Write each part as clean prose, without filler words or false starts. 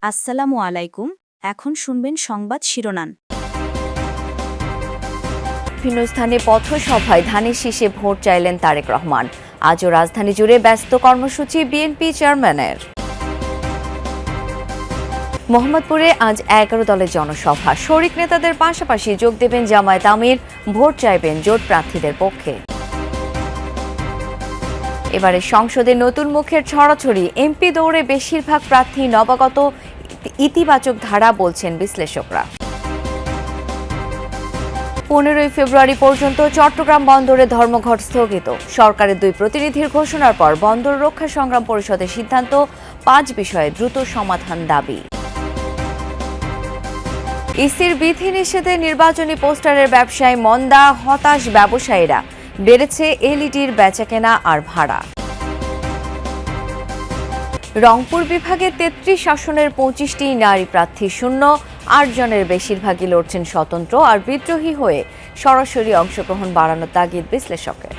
আসসালামু আলাইকুম। এখন শুনবেন সংবাদ শিরোনাম। বিভিন্ন স্থানে পথসভায় ধানের শীষে ভোট চাইলেন তারেক রহমান। আজও রাজধানী জুড়ে ব্যস্ত কর্মসূচি বিএনপি চেয়ারম্যানের। মোহাম্মদপুরে আজ 11 দলের জনসভা। শরিক নেতাদের পাশাপাশি যোগ দেবেন জামায়াত আমির, ভোট চাইবেন জোট প্রার্থীদের পক্ষে। এবারে সংসদে নতুন মুখের ছড়াছড়ি, এমপি দৌড়ে বেশিরভাগ প্রার্থী নবাগত, ইতিবাচক ধারা বলছেন বিশ্লেষকরা। 15 ফেব্রুয়ারি পর্যন্ত চট্টগ্রাম বন্দরে ধর্মঘট স্থগিত। সরকারের 2 প্রতিনিধির ঘোষণার পর বন্দর রক্ষা সংগ্রাম পরিষদের সিদ্ধান্ত, 5 বিষয়ে দ্রুত সমাধান দাবি। ইসির বিধিনিষেধে নির্বাচনী পোস্টারের ব্যবসায় মন্দা, হতাশ ব্যবসায়ীরা। বেড়েছে এলইডির বেচাকেনা আর ভাড়া। রংপুর বিভাগে 33 আসনের 25টি নারী প্রার্থী শূন্য, 8 জনের বেশিরভাগই লড়ছেন স্বতন্ত্র আর বিদ্রোহী হয়ে। সরাসরি অংশগ্রহণ বাড়ানোর তাগিদ বিশ্লেষকের।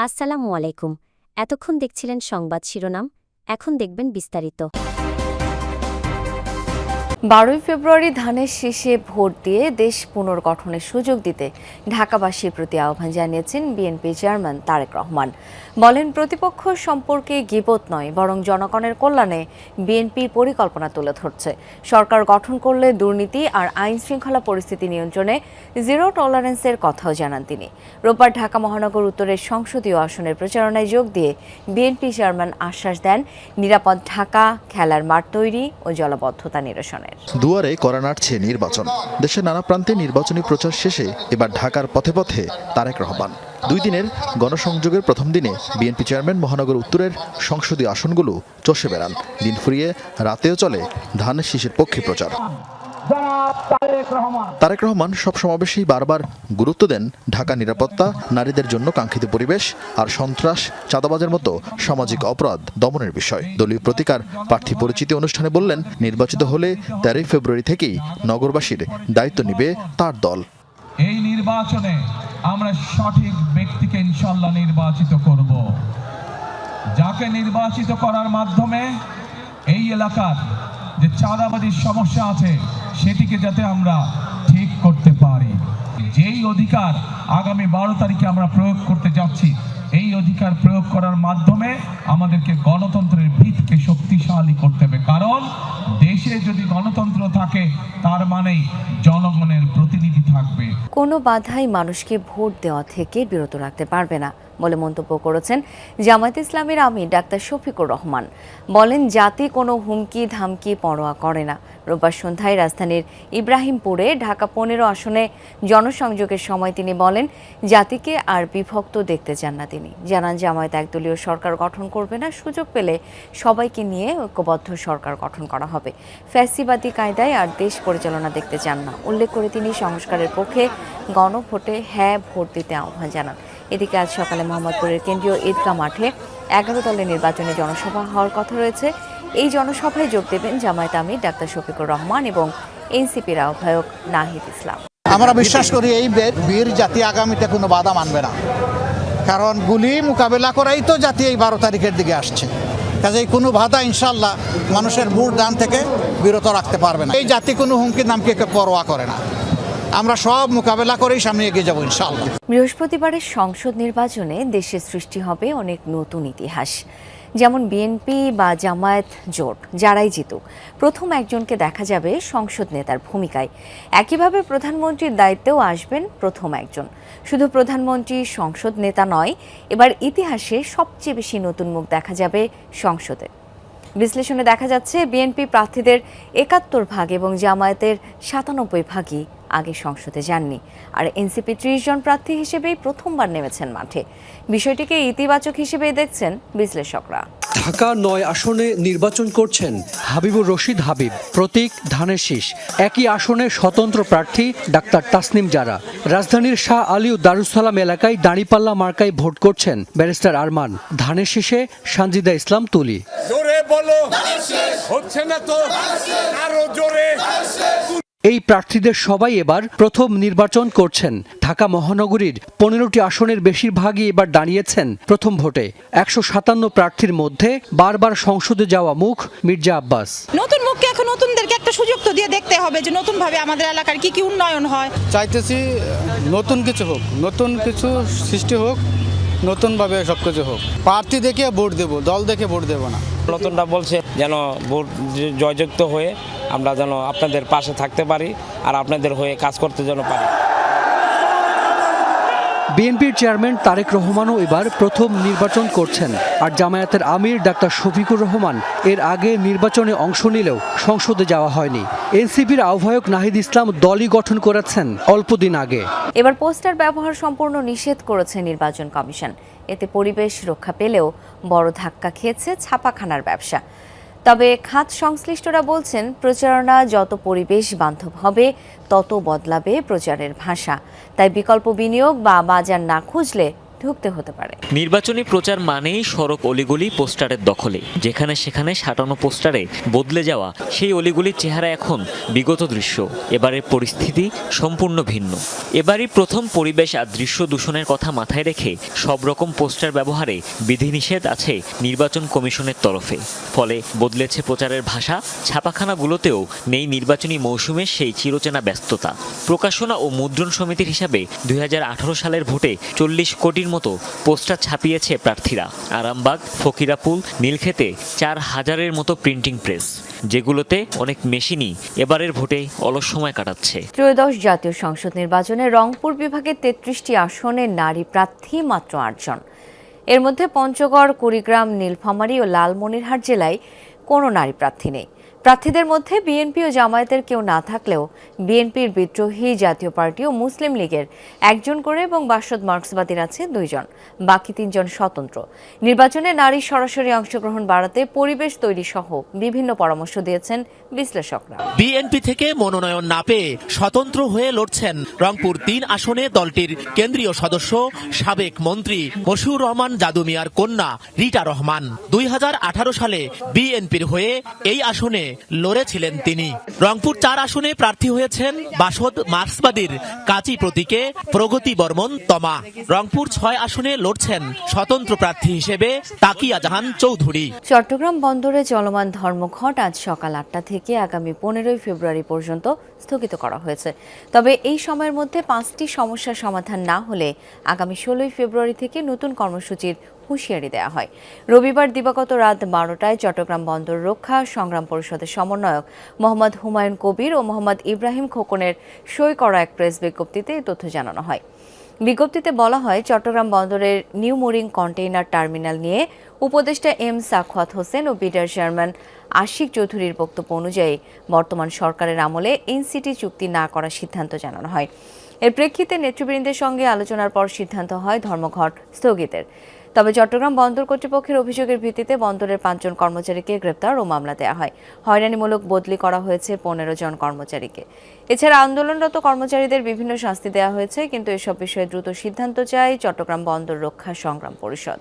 আসসালামু আলাইকুম। এতক্ষণ দেখছিলেন সংবাদ শিরোনাম, এখন দেখবেন বিস্তারিত। 12 ফেব্রুয়ারি ধানের শীষে ভোট দিয়ে দেশ পুনর্গঠনের সুযোগ দিতে ঢাকাবাসীর প্রতি আহ্বান জানিয়েছেন বিএনপি চেয়ারম্যান তারেক রহমান। বলেন, প্রতিপক্ষ সম্পর্কে গীবত নয়, বরং জনগণের কল্যাণে বিএনপির পরিকল্পনা তুলে ধরছে। সরকার গঠন করলে দুর্নীতি আর আইন শৃঙ্খলা পরিস্থিতি নিয়ন্ত্রণে জিরো টলারেন্সের কথাও জানান তিনি। রোববার ঢাকা মহানগর উত্তরের সংসদীয় আসনের প্রচারণায় যোগ দিয়ে বিএনপি চেয়ারম্যান আশ্বাস দেন নিরাপদ ঢাকা, খেলার মাঠ তৈরি ও জলাবদ্ধতা নিরসনের। দুয়ারে কড়া নাড়ছে নির্বাচন। দেশের নানা প্রান্তে নির্বাচনী প্রচার শেষে এবার ঢাকার পথে পথে তারেক রহমান। 2 দিনের গণসংযোগের প্রথম দিনে বিএনপি চেয়ারম্যান মহানগর উত্তরের সংসদীয় আসনগুলো চষে বেড়ান। দিন ফুরিয়ে রাতেও চলে ধানের শীষের পক্ষে প্রচার। তারেক রহমান সব সমাবেশেই বারবার গুরুত্ব দেন ঢাকা নিরাপত্তা, নারীদের জন্য কাঙ্ক্ষিত পরিবেশ আর সন্ত্রাস, চাঁদাবাজের মতো সামাজিক অপরাধ দমনের বিষয়। দলীয় প্রতিকার প্রার্থী পরিচিতি অনুষ্ঠানে বললেন, নির্বাচিত হলে 13 ফেব্রুয়ারি থেকেই নগরবাসীর দায়িত্ব নেবে তার দল। এই নির্বাচনে আমরা সঠিক ব্যক্তিকে ইনশাআল্লাহ নির্বাচিত করব, যাকে নির্বাচিত করার মাধ্যমে এই এলাকার যে চাঁদাবাজির সমস্যা আছে সেটিকে যাতে আমরা ঠিক করতে পারি। যেই অধিকার আগামী 12 তারিখে আমরা প্রয়োগ করতে যাচ্ছি, এই অধিকার প্রয়োগ করার মাধ্যমে আমাদেরকে গণতন্ত্রের ভিতকে শক্তিশালী করতে হবে। কারণ দেশে যদি গণতন্ত্র থাকে তার মানেই জনগণের প্রতিনিধি থাকবে। কোনো বাধাই মানুষকে ভোট দেওয়া থেকে বিরত রাখতে পারবে না বলে মন্তব্য করেছেন জামায়াত ইসলামীর আমির ডাক্তার শফিকুর রহমান। বলেন, জাতি কোনো হুমকি ধামকি পরোয়া করে না। রোববার সন্ধ্যায় রাজধানীর ইব্রাহিমপুরে ঢাকা 15 আসনে জনসংযোগের সময় তিনি বলেন, জাতিকে আর বিভক্ত দেখতে চান না তিনি। জানান, জামায়াত একদলীয় সরকার গঠন করবে না, সুযোগ পেলে সবাইকে নিয়ে ঐক্যবদ্ধ সরকার গঠন করা হবে। ফ্যাসিবাদী কায়দায় আর দেশ পরিচালনা দেখতে চান না। উল্লেখ করে তিনি সংস্কারের পক্ষে গণভোটে হ্যাঁ ভোট দিতে আহ্বান জানান। এদিকে আজ সকালে মোহাম্মদপুরের কেন্দ্রীয় ঈদগাহ মাঠে 11 দলের নির্বাচনী জনসভা হওয়ার কথা রয়েছে। এই জনসভায় যোগ দেবেন জামায়াত আমির ডাক্তার শফিকুর রহমান এবং এনসিপির আহ্বায়ক নাহিদ ইসলাম। আমরা বিশ্বাস করি এই বীর জাতি আগামীতে কোনো বাধা মানবে না, কারণ গুলি মোকাবেলা করাই তো জাতি এই 12 তারিখের দিকে আসছে। কাজেই কোনো বাধা ইনশাল্লাহ মানুষের ভোট দান থেকে বিরত রাখতে পারবে না। এই জাতি কোনো হুমকি নামকে পরোয়া করে না। আমরা সব মোকাবেলা করেই সামনে এগিয়ে যাব ইনশাআল্লাহ। বৃহস্পতিবারের সংসদ নির্বাচনে দেশে সৃষ্টি হবে অনেক নতুন ইতিহাস। যেমন বিএনপি বা জামায়াত জোট যারাই জিতুক, প্রথম একজনকে দেখা যাবে সংসদ নেতার ভূমিকায়। একইভাবে প্রধানমন্ত্রীর দায়িত্বেও আসবেন প্রথম একজন। শুধু প্রধানমন্ত্রী সংসদ নেতা নয়, এবার ইতিহাসে সবচেয়ে বেশি নতুন মুখ দেখা যাবে সংসদে। বিশ্লেষণে দেখা যাচ্ছে, বিএনপি প্রার্থীদের 71 ভাগ এবং জামায়াতের 97 ভাগই আগে সংসদে যাননি। আর এনসিপি 30 জন প্রার্থী হিসেবেই প্রথমবার নেমেছেন মাঠে। বিষয়টিকে ইতিবাচক হিসেবেই দেখছেন বিশ্লেষকরা। ঢাকা 9 আসনে নির্বাচন করছেন হাবিবুর রশিদ হাবিব, প্রতীক ধানের শীষ। একই আসনে স্বতন্ত্র প্রার্থী ডাক্তার তাসনিম জারা। রাজধানীর শাহ আলী ও দারুসালাম এলাকায় দাঁড়িপাল্লা মার্কায় ভোট করছেন ব্যারিস্টার আরমান। ধানের শীষে সানজিদা ইসলাম তুলি। জোরে বলো, হচ্ছে না তো, আরো জোরে। এই প্রার্থীদের সবাই এবার প্রথম নির্বাচন করছেন। ঢাকা মহানগরীর ১৫টি আসনের বেশিরভাগই এবার দাঁড়িয়েছেন প্রথম ভোটে। ১৫৭ প্রার্থীর মধ্যে বারবার সংসদে যাওয়া মুখ মির্জা আব্বাস। নতুন মুখকে এখন নতুনদেরকে একটা সুযোগ তো দিয়ে দেখতে হবে যে নতুনভাবে আমাদের এলাকার কি কি উন্নয়ন হয়। চাইতেছি নতুন কিছু হোক, নতুন কিছু সৃষ্টি হোক, নতুনভাবে সব কিছু হোক। প্রার্থী দেখে ভোট দেব, দল দেখে ভোট দেব না। নতুনটা বলছে যেন ভোট জয়যুক্ত হয়ে আমরা যেন আপনাদের পাশে থাকতে পারি আর আপনাদের হয়ে কাজ করতে যেন পারি। বিএনপির চেয়ারম্যান তারেক রহমানও এবার প্রথম নির্বাচন করছেন। আর জামায়াতের আমির ডাক্তার শফিকুর রহমান এর আগে নির্বাচনে অংশ নিলেও সংসদে যাওয়া হয়নি। এনসিপির আহ্বায়ক নাহিদ ইসলাম দলই গঠন করেছেন অল্পদিন আগে। এবার পোস্টার ব্যবহার সম্পূর্ণ নিষেধ করেছে নির্বাচন কমিশন। এতে পরিবেশ রক্ষা পেলেও বড় ধাক্কা খেয়েছে ছাপাখানার ব্যবসা। তবে খাত সংশ্লিষ্টরা বলছেন, প্রচারণা যত পরিবেশ বান্ধব হবে তত বদলাবে প্রচারের ভাষা। তাই বিকল্প বিনিয়োগ বা বাজার না খুঁজলে ঢুকতে হতে পারে। নির্বাচনী প্রচার মানেই সড়ক অলিগলি পোস্টারের দখলে। যেখানে সেখানে সাঁটানো পোস্টারে বদলে যাওয়া সেই অলিগুলির চেহারা এখন বিগত দৃশ্য। এবারের পরিস্থিতি সম্পূর্ণ ভিন্ন। এবারই প্রথম পরিবেশ আর দৃশ্য দূষণের কথা মাথায় রেখে সব রকম পোস্টার ব্যবহারে বিধিনিষেধ আছে নির্বাচন কমিশনের তরফে। ফলে বদলেছে প্রচারের ভাষা। ছাপাখানাগুলোতেও নেই নির্বাচনী মৌসুমের সেই চিরচেনা ব্যস্ততা। প্রকাশনা ও মুদ্রণ সমিতির হিসাবে ২০১৮ সালের ভোটে ৪০ কোটির মতো পোস্টার ছাপিয়েছে প্রার্থীরা। আরামবাগ, ফকিরাপুল, নীলক্ষেতে ৪,০০০-এর মতো প্রিন্টিং প্রেস, যেগুলোতে অনেক মেশিনই এবারের ভোটে অলস সময় কাটাচ্ছে। ত্রয়োদশ জাতীয় সংসদ নির্বাচনে রংপুর বিভাগের ৩৩টি আসনে নারী প্রার্থী মাত্র ৮ জন। এর মধ্যে পঞ্চগড়, কুড়িগ্রাম, নীলফামারী ও লালমনিরহাট জেলায় কোনো নারী প্রার্থী নেই। প্রার্থীদের মধ্যে বিএনপি ও জামায়াতের কেউ না থাকলেও বিএনপির বিদ্রোহী জাতীয় পার্টি ও মুসলিম লীগের ১ জন করে এবং বাসদ মার্ক্সবাদীর আছে ২ জন, বাকি ৩ জন স্বতন্ত্র। নির্বাচনে নারীর সরাসরি অংশগ্রহণ বাড়াতে পরিবেশ তৈরি সহ বিভিন্ন পরামর্শ দিয়েছেন বিশ্লেষকরা। বিএনপি থেকে মনোনয়ন না পেয়ে স্বতন্ত্র হয়ে লড়ছেন রংপুর ৩ আসনে দলটির কেন্দ্রীয় সদস্য সাবেক মন্ত্রী মশিউর রহমান জাদু মিয়ার কন্যা রিটা রহমান। ২০১৮ সালে বিএনপির হয়ে এই আসনে লড়েছিলেন তিনি। রংপুর ৪ আসনে প্রার্থী হয়েছেন বাসদ মার্ক্সবাদীর কাজী প্রতীকে প্রগতি বর্মন তমা। রংপুর ৬ আসনে লড়ছেন স্বতন্ত্র প্রার্থী হিসেবে তাকিয়া জাহান চৌধুরী। চট্টগ্রাম বন্দরে চলমান ধর্মঘট আজ সকাল ৮টা থেকে আগামী ১৫ই ফেব্রুয়ারি পর্যন্ত স্থগিত করা হয়েছে। তবে এই সময়ের মধ্যে ৫টি সমস্যার সমাধান না হলে আগামী ১৬ই ফেব্রুয়ারি থেকে নতুন কর্মসূচির হুঁশিয়ারি দেওয়া হয়। রবিবার দিবাগত রাত ১২টায় চট্টগ্রাম বন্দর রক্ষা সংগ্রাম পরিষদের সমন্বয়ক মোহাম্মদ হুমায়ুন কবির ও মোহাম্মদ ইব্রাহিম খোকনের সই করা এক প্রেস বিজ্ঞপ্তিতে এই তথ্য জানানো হয়। বিজ্ঞপ্তিতে বলা হয়, চট্টগ্রাম বন্দরের নিউ মুরিং কন্টেইনার টার্মিনাল নিয়ে উপদেষ্টা এম সাখাওয়াত হোসেন ও বিডার চেয়ারম্যান আশিক চৌধুরীর বক্তব্য অনুযায়ী বর্তমান সরকারের আমলে এনসিটি চুক্তি না করার সিদ্ধান্ত জানানো হয়। এর প্রেক্ষিতে নেতৃবৃন্দের সঙ্গে আলোচনার পর সিদ্ধান্ত হয় ধর্মঘট স্থগিতের। তবে চট্টগ্রাম বন্দর কর্তৃপক্ষের অভিযোগের ভিত্তিতে বন্দরের ৫ জন কর্মচারীকে গ্রেপ্তার ও মামলা দেওয়া হয়। হয়রানিমূলক বদলি করা হয়েছে ১৫ জন কর্মচারীকে। এছাড়া আন্দোলনরত কর্মচারীদের বিভিন্ন শাস্তি দেওয়া হয়েছে, কিন্তু এসব বিষয়ে দ্রুত সিদ্ধান্ত চায় চট্টগ্রাম বন্দর রক্ষা সংগ্রাম পরিষদ।